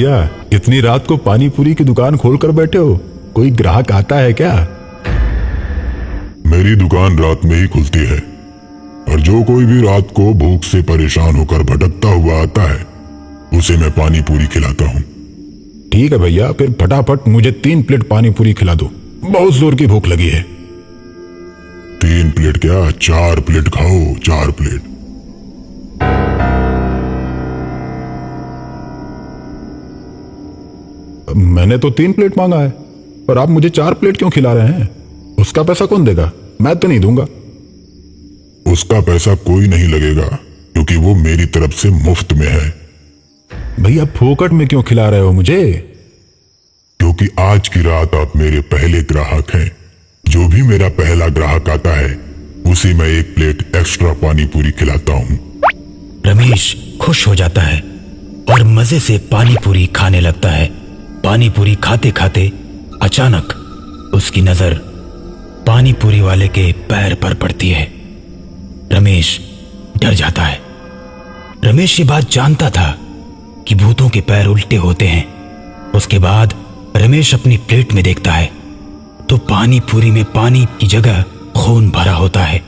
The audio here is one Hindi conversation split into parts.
भैया, इतनी रात को पानी पूरी की दुकान खोलकर बैठे हो? कोई ग्राहक आता है क्या? मेरी दुकान रात में ही खुलती है और जो कोई भी रात को भूख से परेशान होकर भटकता हुआ आता है उसे मैं पानी पूरी खिलाता हूँ। ठीक है भैया, फिर फटाफट मुझे 3 प्लेट पानी पूरी खिला दो, बहुत जोर की भूख लगी है। 3 प्लेट क्या, 4 प्लेट खाओ, 4 प्लेट। मैंने तो 3 प्लेट मांगा है, पर आप मुझे 4 प्लेट क्यों खिला रहे हैं? उसका पैसा कौन देगा? मैं तो नहीं दूंगा। उसका पैसा कोई नहीं लगेगा क्योंकि वो मेरी तरफ से मुफ्त में है। भैया, फोकट में क्यों खिला रहे हो मुझे? क्योंकि आज की रात आप मेरे पहले ग्राहक हैं। जो भी मेरा पहला ग्राहक आता है उसे मैं 1 प्लेट एक्स्ट्रा पानी पूरी खिलाता हूँ। रमेश खुश हो जाता है और मजे से पानी पूरी खाने लगता है। पानी पूरी खाते खाते अचानक उसकी नजर पानी पूरी वाले के पैर पर पड़ती है। रमेश डर जाता है। रमेश ये बात जानता था कि भूतों के पैर उल्टे होते हैं। उसके बाद रमेश अपनी प्लेट में देखता है तो पानी पूरी में पानी की जगह खून भरा होता है।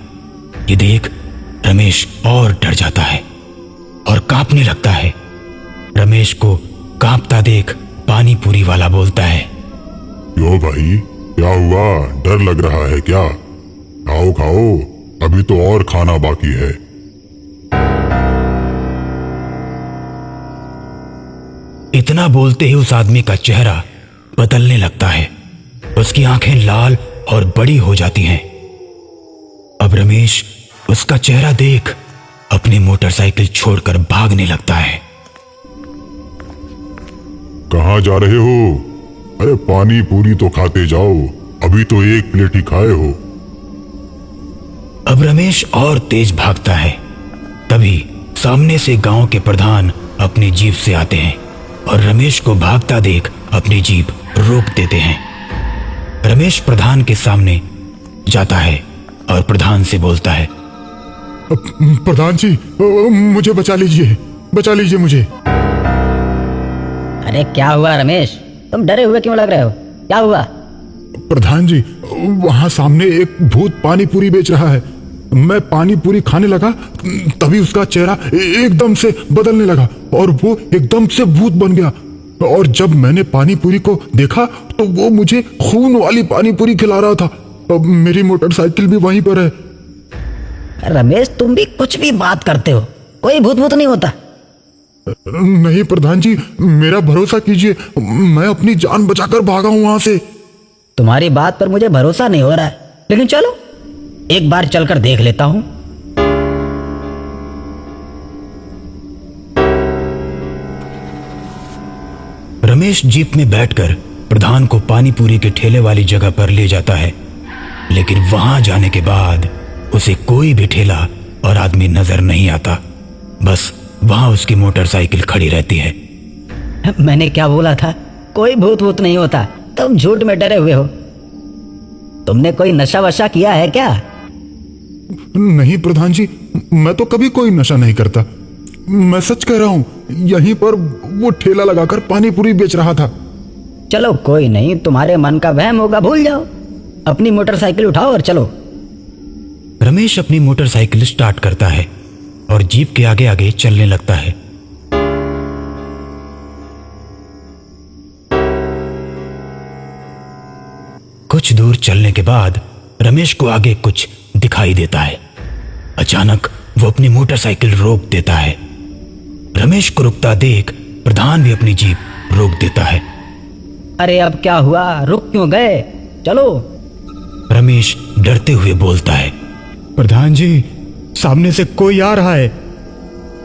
ये देख रमेश और डर जाता है और कांपने लगता है। रमेश को कांपता देख पानी पूरी वाला बोलता है, क्यों भाई, क्या हुआ? डर लग रहा है क्या? खाओ खाओ, अभी तो और खाना बाकी है। इतना बोलते ही उस आदमी का चेहरा बदलने लगता है। उसकी आंखें लाल और बड़ी हो जाती हैं। अब रमेश उसका चेहरा देख अपनी मोटरसाइकिल छोड़कर भागने लगता है। कहाँ जा रहे हो? अरे पानी पूरी तो खाते जाओ, अभी तो 1 प्लेट ही खाए हो। अब रमेश और तेज भागता है। तभी सामने से गांव के प्रधान अपनी जीप से आते हैं और रमेश को भागता देख अपनी जीप रोक देते हैं। रमेश प्रधान के सामने जाता है और प्रधान से बोलता है, प्रधान जी, मुझे बचा लीजिए मुझे। अरे क्या हुआ रमेश, तुम डरे हुए क्यों लग रहे हो? क्या हुआ? प्रधान जी, वहां सामने एक भूत पानी पूरी बेच रहा है। मैं पानी पूरी खाने लगा तभी उसका चेहरा एकदम से बदलने लगा और वो एकदम से भूत बन गया। और जब मैंने पानी पूरी को देखा तो वो मुझे खून वाली पानी पूरी खिला रहा था। अब मेरी मोटरसाइकिल भी वहीं पर है। रमेश, तुम भी कुछ भी बात करते हो, कोई भूत भूत नहीं होता। नहीं प्रधान जी, मेरा भरोसा कीजिए, मैं अपनी जान बचाकर भागा हूं वहां से। तुम्हारी बात पर मुझे भरोसा नहीं हो रहा है, लेकिन चलो एक बार चलकर देख लेता हूं। रमेश जीप में बैठकर प्रधान को पानी पूरी के ठेले वाली जगह पर ले जाता है, लेकिन वहां जाने के बाद उसे कोई भी ठेला और आदमी नजर नहीं आता। बस वहां उसकी मोटरसाइकिल खड़ी रहती है। मैंने क्या बोला था? कोई भूत भूत नहीं होता। तुम झूठ में डरे हुए हो। तुमने कोई नशा वशा किया है क्या? नहीं प्रधान जी, मैं तो कभी कोई नशा नहीं करता। मैं सच कह रहा हूं, यहीं पर वो ठेला लगाकर पानी पूरी बेच रहा था। चलो कोई नहीं, तुम्हारे मन का वहम होगा, भूल जाओ। अपनी मोटरसाइकिल उठाओ और चलो। रमेश अपनी मोटरसाइकिल स्टार्ट करता है और जीप के आगे आगे चलने लगता है। कुछ दूर चलने के बाद रमेश को आगे कुछ दिखाई देता है। अचानक वो अपनी मोटरसाइकिल रोक देता है। रमेश को रुकता देख प्रधान भी अपनी जीप रोक देता है। अरे अब क्या हुआ? रुक क्यों गए? चलो। रमेश डरते हुए बोलता है, प्रधान जी, सामने से कोई आ रहा है।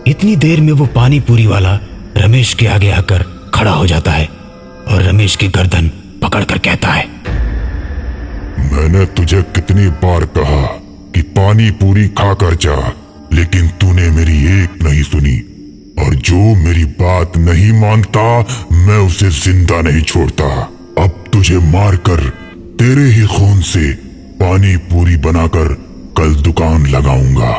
इतनी देर में वो पानी पूरी वाला रमेश के आगे आकर खड़ा हो जाता है और रमेश की गर्दन पकड़कर कहता है, मैंने तुझे कितनी बार कहा कि पानी पूरी खाकर जा, लेकिन तूने मेरी एक नहीं सुनी। और जो मेरी बात नहीं मानता मैं उसे जिंदा नहीं छोड़ता। अब तुझे मारकर तेरे ही खून से पानी पूरी बनाकर कल दुकान लगाऊंगा।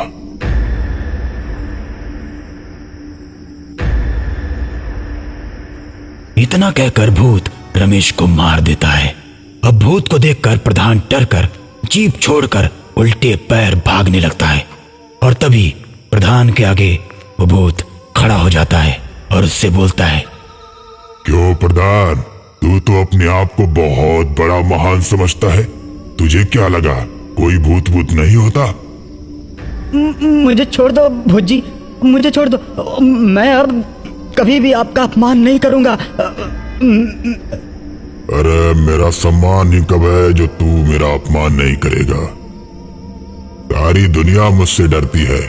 इतना कहकर भूत रमेश को मार देता है। अब भूत को देखकर प्रधान डरकर जीप छोड़कर उल्टे पैर भागने लगता है और तभी प्रधान के आगे वो भूत खड़ा हो जाता है और उससे बोलता है, क्यों प्रधान, तू तो अपने आप को बहुत बड़ा महान समझता है। तुझे क्या लगा कोई भूत भूत नहीं होता? मुझे छोड़ दो भूत जी, मुझे छोड़ दो। मैं अब कभी भी आपका अपमान नहीं करूंगा। अरे मेरा सम्मान ही कब है जो तू मेरा अपमान नहीं करेगा? सारी दुनिया मुझसे डरती है,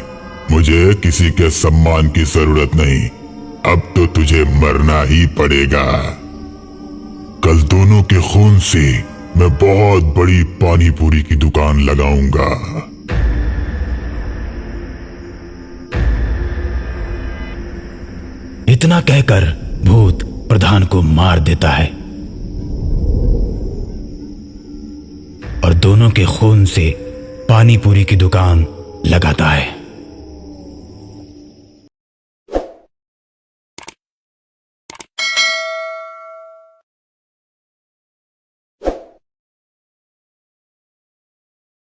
मुझे किसी के सम्मान की जरूरत नहीं। अब तो तुझे मरना ही पड़ेगा। कल दोनों के खून से मैं बहुत बड़ी पानी पूरी की दुकान लगाऊंगा। इतना कहकर भूत प्रधान को मार देता है और दोनों के खून से पानी पूरी की दुकान लगाता है।